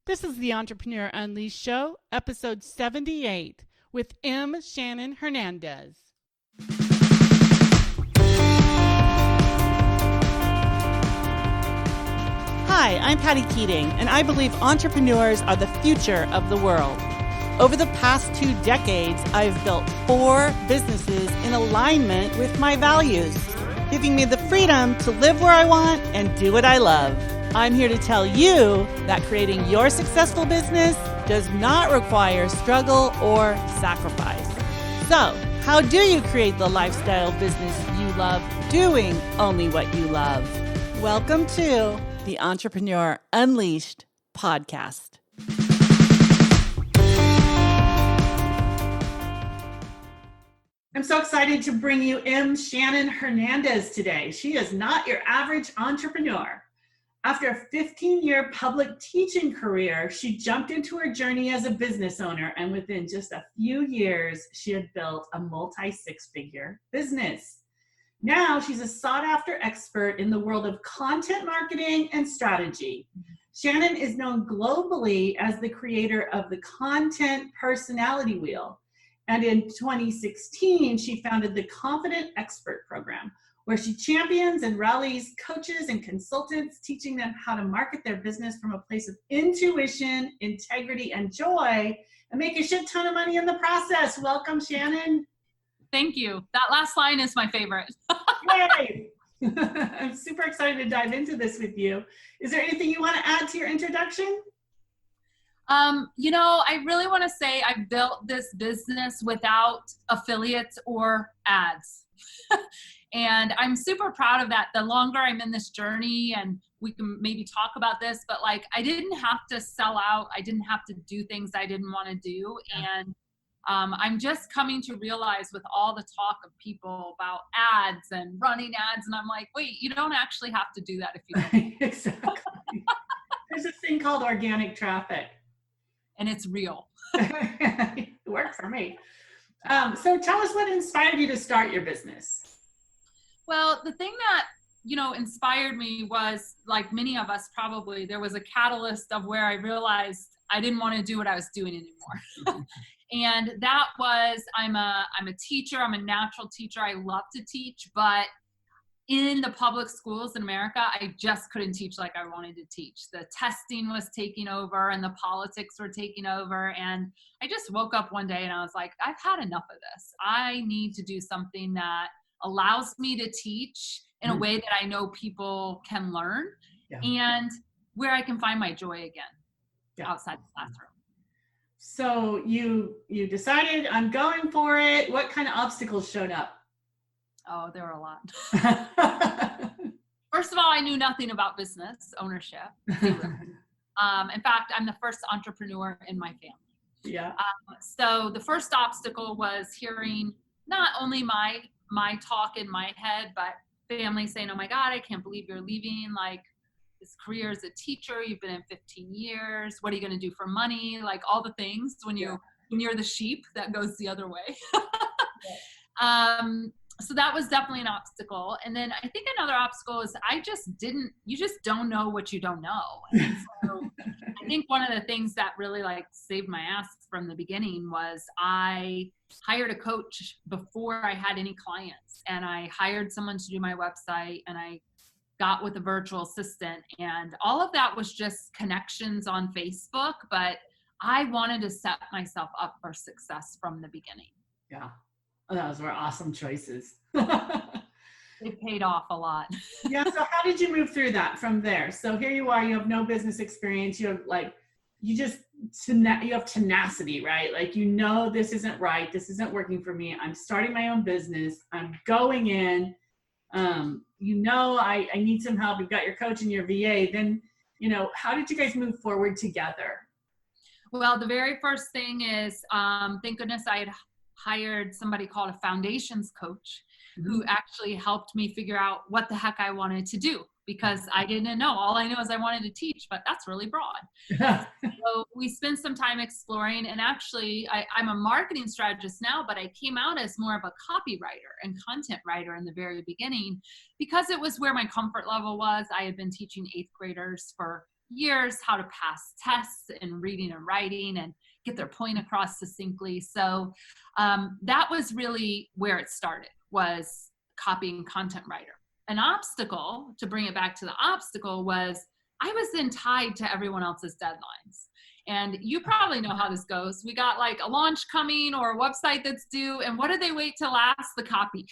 This is the Entrepreneur Unleashed Show, episode 78, with Shannon Hernandez. Hi, I'm Patty Keating, and I believe entrepreneurs are the future of the world. Over the past 2 decades, I've built 4 businesses in alignment with my values, giving me the freedom to live where I want and do what I love. I'm here to tell you that creating your successful business does not require struggle or sacrifice. So, how do you create the lifestyle business you love doing only what you love? Welcome to the Entrepreneur Unleashed podcast. I'm so excited to bring you Shannon Hernandez today. She is not your average entrepreneur. After a 15-year public teaching career, she jumped into her journey as a business owner, and within just a few years, she had built a multi-6-figure business. Now, she's a sought-after expert in the world of content marketing and strategy. Shannon is known globally as the creator of the Content Personality Wheel, and in 2016, she founded the Confident Expert Program, where she champions and rallies coaches and consultants, teaching them how to market their business from a place of intuition, integrity, and joy, and make a shit ton of money in the process. Welcome, Shannon. Thank you. That last line is my favorite. Yay! I'm super excited to dive into this with you. Is there anything you want to add to your introduction? I really want to say I built this business without affiliates or ads. And I'm super proud of that. The longer I'm in this journey, and we can maybe talk about this, but like I didn't have to sell out. I didn't have to do things I didn't want to do. And I'm just coming to realize with all the talk of people about ads and running ads, and I'm like, wait, you don't actually have to do that if you don't. Exactly. There's a thing called organic traffic. And it's real. It worked for me. So tell us what inspired you to start your business. Well, the thing that, inspired me was, like many of us probably, there was a catalyst of where I realized I didn't want to do what I was doing anymore. And that was, I'm a teacher. I'm a natural teacher. I love to teach, but in the public schools in America, I just couldn't teach like I wanted to teach. The testing was taking over and the politics were taking over. And I just woke up one day and I was like, I've had enough of this. I need to do something that allows me to teach in a way that I know people can learn and where I can find my joy again outside the classroom. So you decided I'm going for it. What kind of obstacles showed up? Oh, there were a lot. First of all, I knew nothing about business ownership. In fact, I'm the first entrepreneur in my family. Yeah. So the first obstacle was hearing not only my talk in my head, but family saying, oh my God, I can't believe you're leaving like this career as a teacher. You've been in 15 years. What are you going to do for money? Like all the things when you're the sheep that goes the other way. So that was definitely an obstacle. And then I think another obstacle is you just don't know what you don't know. And so I think one of the things that really like saved my ass from the beginning was I hired a coach before I had any clients, and I hired someone to do my website, and I got with a virtual assistant, and all of that was just connections on Facebook, but I wanted to set myself up for success from the beginning. Yeah. Those were awesome choices. It paid off a lot. Yeah. So how did you move through that from there? So here you are, you have no business experience. You have tenacity, right? Like, this isn't right. This isn't working for me. I'm starting my own business. I'm going in. I need some help. You've got your coach and your VA. Then, how did you guys move forward together? Well, the very first thing is, thank goodness I had hired somebody called a foundations coach who actually helped me figure out what the heck I wanted to do, because I didn't know. All I know is I wanted to teach, but that's really broad. So we spent some time exploring, and actually I'm a marketing strategist now, but I came out as more of a copywriter and content writer in the very beginning because it was where my comfort level was. I had been teaching 8th graders for years how to pass tests in reading and writing and get their point across succinctly. So that was really where it started, was copying content writer. An obstacle, to bring it back to the obstacle, was I was then tied to everyone else's deadlines. And you probably know how this goes. We got like a launch coming or a website that's due, and what do they wait till last? The copy.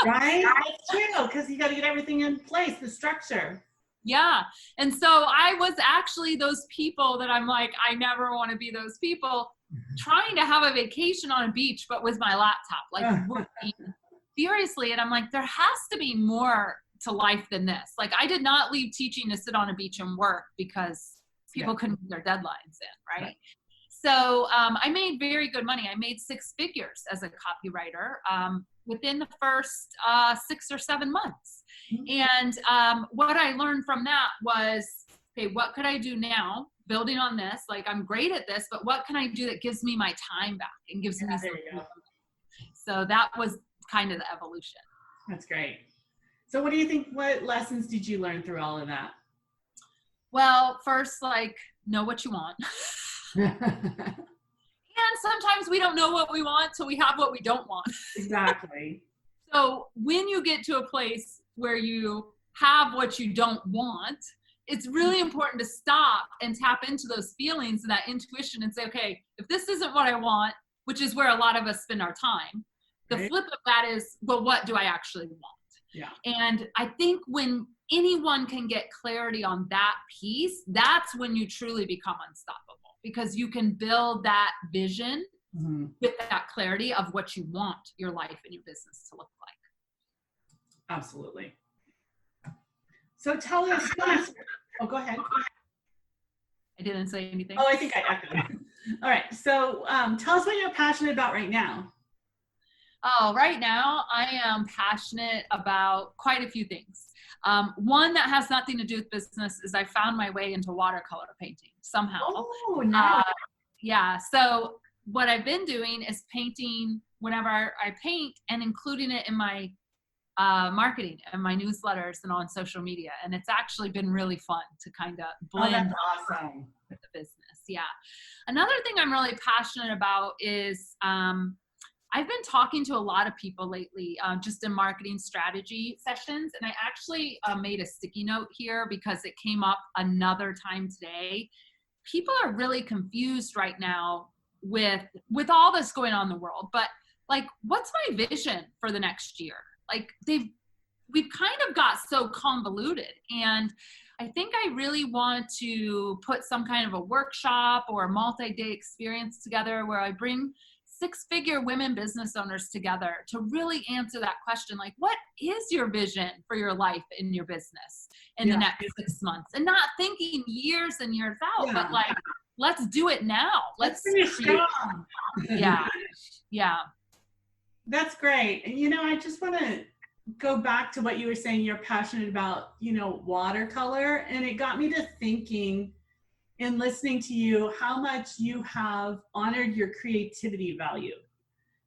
Right? That's true, because you got to get everything in place, the structure. Yeah. And so I was actually those people that I'm like, I never want to be those people trying to have a vacation on a beach, but with my laptop, like working furiously. And I'm like, there has to be more to life than this. Like, I did not leave teaching to sit on a beach and work because people couldn't get their deadlines in, right? So I made very good money. I made 6 figures as a copywriter within the first 6 or 7 months. And what I learned from that was, okay, what could I do now, building on this? Like, I'm great at this, but what can I do that gives me my time back and gives me some. So that was kind of the evolution. That's great. So what do you think, what lessons did you learn through all of that? Well, first, like, know what you want. And sometimes we don't know what we want till we have what we don't want. Exactly. So when you get to a place where you have what you don't want, it's really important to stop and tap into those feelings and that intuition and say, okay, if this isn't what I want, which is where a lot of us spend our time, the flip of that is, well, what do I actually want? Yeah. And I think when anyone can get clarity on that piece, that's when you truly become unstoppable, because you can build that vision with that clarity of what you want your life and your business to look like. Absolutely. So tell us, oh, go ahead. I didn't say anything. Oh, I think I echoed. All right. So tell us what you're passionate about right now. Oh, right now I am passionate about quite a few things. One that has nothing to do with business is I found my way into watercolor painting somehow. Oh, nice. Yeah. So what I've been doing is painting whenever I paint and including it in my marketing and my newsletters and on social media. And it's actually been really fun to kind of blend awesome with the business. Yeah. Another thing I'm really passionate about is I've been talking to a lot of people lately, just in marketing strategy sessions. And I actually made a sticky note here because it came up another time today. People are really confused right now with all this going on in the world, but like, what's my vision for the next year? Like, we've kind of got so convoluted, and I think I really want to put some kind of a workshop or a multi-day experience together where I bring 6-figure women business owners together to really answer that question. Like, what is your vision for your life in your business in the next 6 months? And not thinking years and years out, but like, let's do it now. Let's finish strong. Yeah. Yeah. That's great. And, you know, I just want to go back to what you were saying. You're passionate about, you know, watercolor. And it got me to thinking, in listening to you, how much you have honored your creativity value.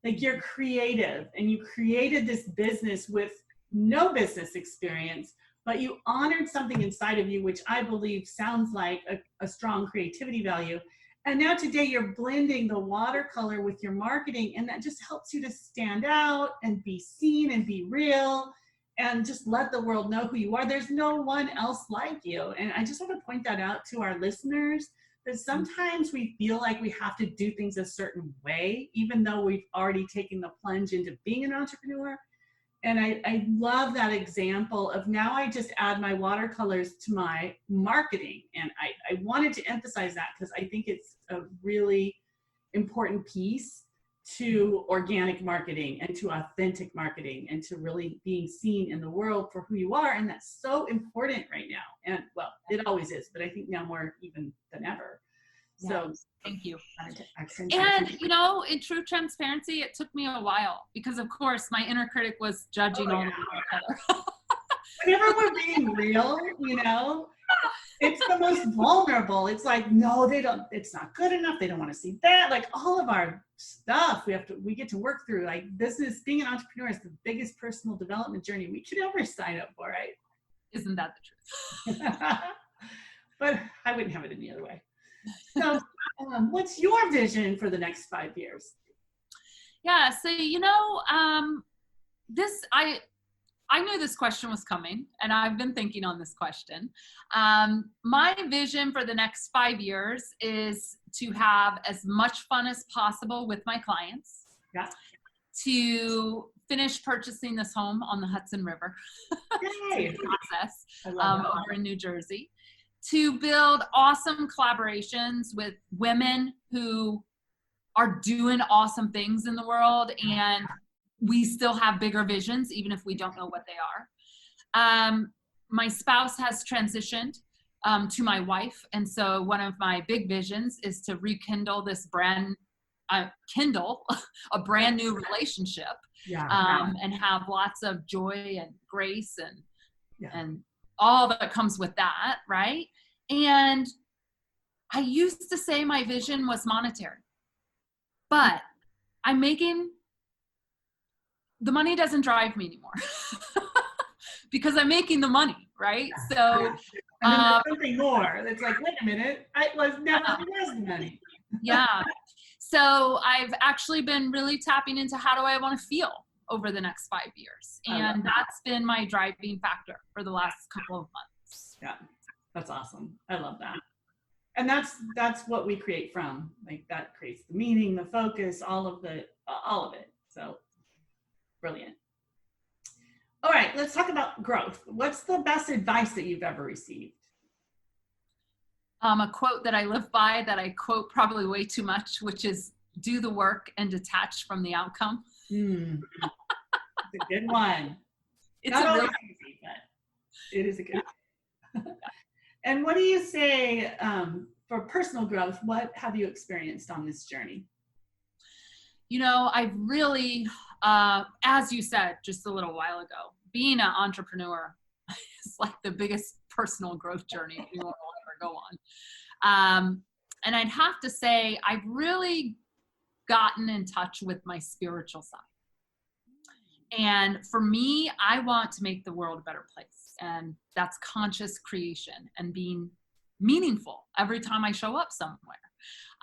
Like, you're creative and you created this business with no business experience, but you honored something inside of you, which I believe sounds like a strong creativity value. And now today you're blending the watercolor with your marketing, and that just helps you to stand out and be seen and be real and just let the world know who you are. There's no one else like you. And I just want to point that out to our listeners, that sometimes we feel like we have to do things a certain way, even though we've already taken the plunge into being an entrepreneur. And I love that example of, now I just add my watercolors to my marketing. And I wanted to emphasize that because I think it's a really important piece to organic marketing and to authentic marketing and to really being seen in the world for who you are. And that's so important right now. And well, it always is, but I think now more even than ever. So thank you. And, you know, in true transparency, it took me a while because, of course, my inner critic was judging all the watercolor. Whenever we're being real, you know, it's the most vulnerable. It's like, no, they don't, it's not good enough. They don't want to see that. Like, all of our stuff we get to work through. Like, business, being an entrepreneur is the biggest personal development journey we could ever sign up for, right? Isn't that the truth? but I wouldn't have it any other way. So what's your vision for the next 5 years? Yeah, so I knew this question was coming, and I've been thinking on this question. My vision for the next 5 years is to have as much fun as possible with my clients. Yeah. To finish purchasing this home on the Hudson River. Yay. Process over in New Jersey. To build awesome collaborations with women who are doing awesome things in the world, and we still have bigger visions, even if we don't know what they are. My spouse has transitioned to my wife, and so one of my big visions is to rekindle this kindle a brand new relationship, and have lots of joy and grace and all that comes with that, right? And I used to say my vision was monetary, but the money doesn't drive me anymore because I'm making the money, right? So and then there's something more. It's like, wait a minute, it was never the money. Yeah. So I've actually been really tapping into how do I want to feel over the next 5 years. And that's been my driving factor for the last couple of months. Yeah, that's awesome. I love that. And that's what we create from. Like, that creates the meaning, the focus, all of it. So brilliant. All right, let's talk about growth. What's the best advice that you've ever received? A quote that I live by, that I quote probably way too much, which is do the work and detach from the outcome. It's a good one. It's not a always easy, but it is a good one. And what do you say for personal growth? What have you experienced on this journey? I've really, as you said just a little while ago, being an entrepreneur is like the biggest personal growth journey you will ever go on. And I'd have to say, I've really gotten in touch with my spiritual side. And for me, I want to make the world a better place. And that's conscious creation and being meaningful every time I show up somewhere.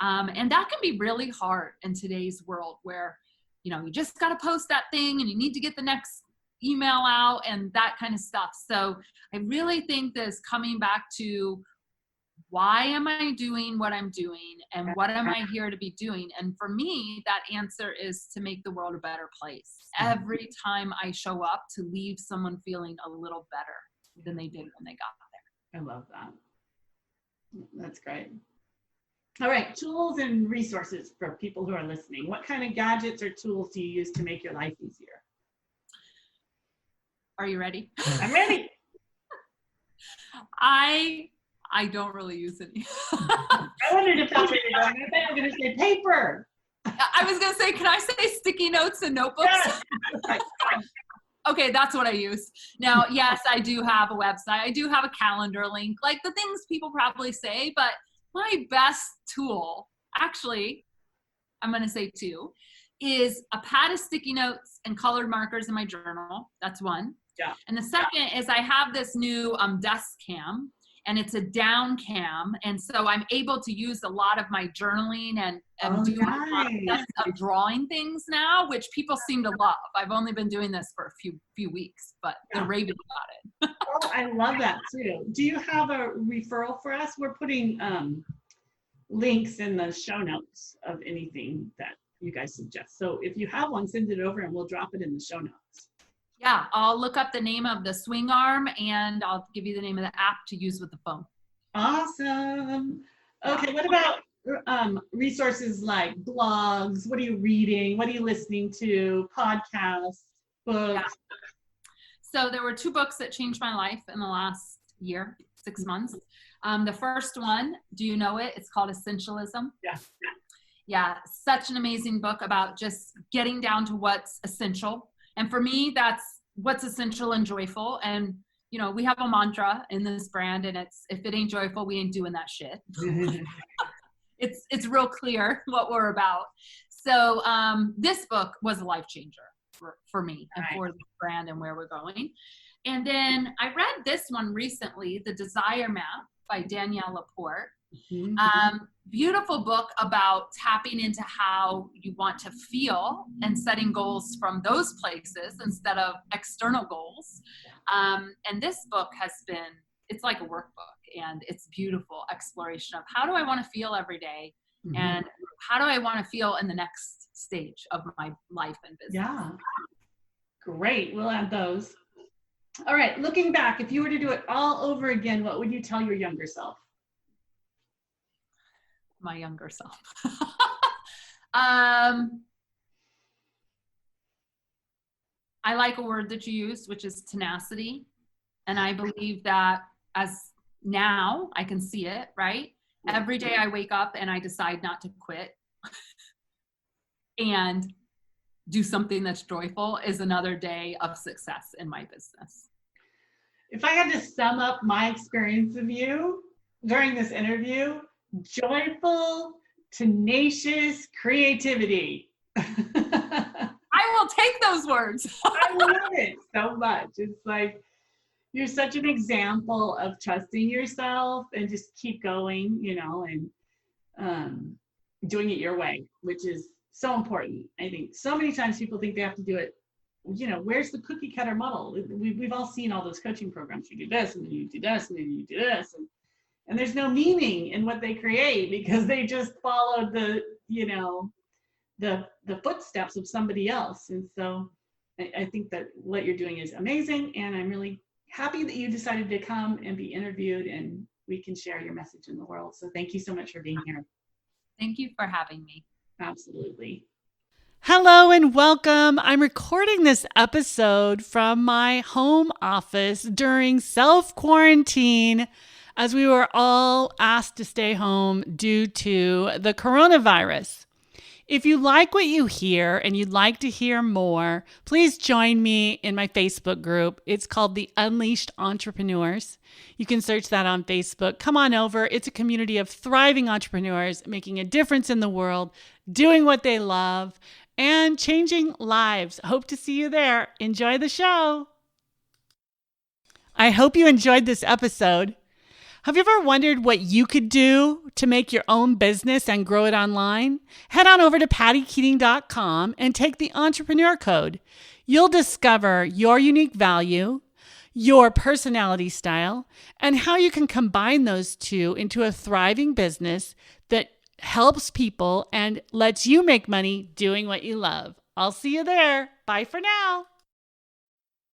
And that can be really hard in today's world where, you just got to post that thing and you need to get the next email out and that kind of stuff. So I really think this coming back to why am I doing what I'm doing and what am I here to be doing? And for me, that answer is to make the world a better place. Every time I show up, to leave someone feeling a little better than they did when they got there. I love that. That's great. All right, tools and resources for people who are listening. What kind of gadgets or tools do you use to make your life easier? Are you ready? I'm ready. I don't really use any. I wondered if that's what you're going. I thought you were going to say paper. I was going to say, can I say sticky notes and notebooks? Yes. Okay, that's what I use. Now, yes, I do have a website. I do have a calendar link, like the things people probably say, but my best tool, actually, I'm going to say 2, is a pad of sticky notes and colored markers in my journal. That's one. Yeah. And the second is I have this new desk cam, and it's a down cam. And so I'm able to use a lot of my journaling and do a process of drawing things now, which people seem to love. I've only been doing this for a few weeks, but they're raving about it. Oh, I love that too. Do you have a referral for us? We're putting links in the show notes of anything that you guys suggest. So if you have one, send it over and we'll drop it in the show notes. Yeah, I'll look up the name of the swing arm and I'll give you the name of the app to use with the phone. Awesome. Okay, what about resources like blogs? What are you reading? What are you listening to? Podcasts, books? Yeah. So there were 2 books that changed my life in the last year, 6 months. The first one, do you know it? It's called Essentialism. Yeah. Yeah, such an amazing book about just getting down to what's essential. And for me, that's what's essential and joyful. And, we have a mantra in this brand, and it's, if it ain't joyful, we ain't doing that shit. It's real clear what we're about. So this book was a life changer for me and for the brand and where we're going. And then I read this one recently, The Desire Map. by Danielle Laporte. Mm-hmm. Beautiful book about tapping into how you want to feel and setting goals from those places instead of external goals. And this book has been, it's like a workbook, and it's beautiful exploration of how do I want to feel every day, Mm-hmm. and how do I want to feel in the next stage of my life and business. Yeah. Great. We'll add those. All right. Looking back, if you were to do it all over again, what would you tell your younger self? My younger self. I like a word that you used, which is tenacity. And I believe that as now I can see it, right? Every day I wake up and I decide not to quit and do something that's joyful is another day of success in my business. If I had to sum up my experience of you during this interview, joyful, tenacious creativity. I will take those words. I love it so much. It's like, you're such an example of trusting yourself and just keep going, and doing it your way, which is so important. I think so many times people think they have to do it, where's the cookie cutter model? We've all seen all those coaching programs. You do this, and then you do this, and then you do this. And there's no meaning in what they create because they just followed the footsteps of somebody else. And so I think that what you're doing is amazing. And I'm really happy that you decided to come and be interviewed, and we can share your message in the world. So thank you so much for being here. Thank you for having me. Absolutely. Hello and welcome. I'm recording this episode from my home office during self-quarantine as we were all asked to stay home due to the coronavirus. If you like what you hear and you'd like to hear more, please join me in my Facebook group. It's called the Unleashed Entrepreneurs. You can search that on Facebook. Come on over. It's a community of thriving entrepreneurs making a difference in the world, doing what they love, and changing lives. Hope to see you there. Enjoy the show. I hope you enjoyed this episode. Have you ever wondered what you could do to make your own business and grow it online? Head on over to pattykeating.com and take the entrepreneur code. You'll discover your unique value, your personality style, and how you can combine those two into a thriving business that helps people and lets you make money doing what you love. I'll see you there. Bye for now.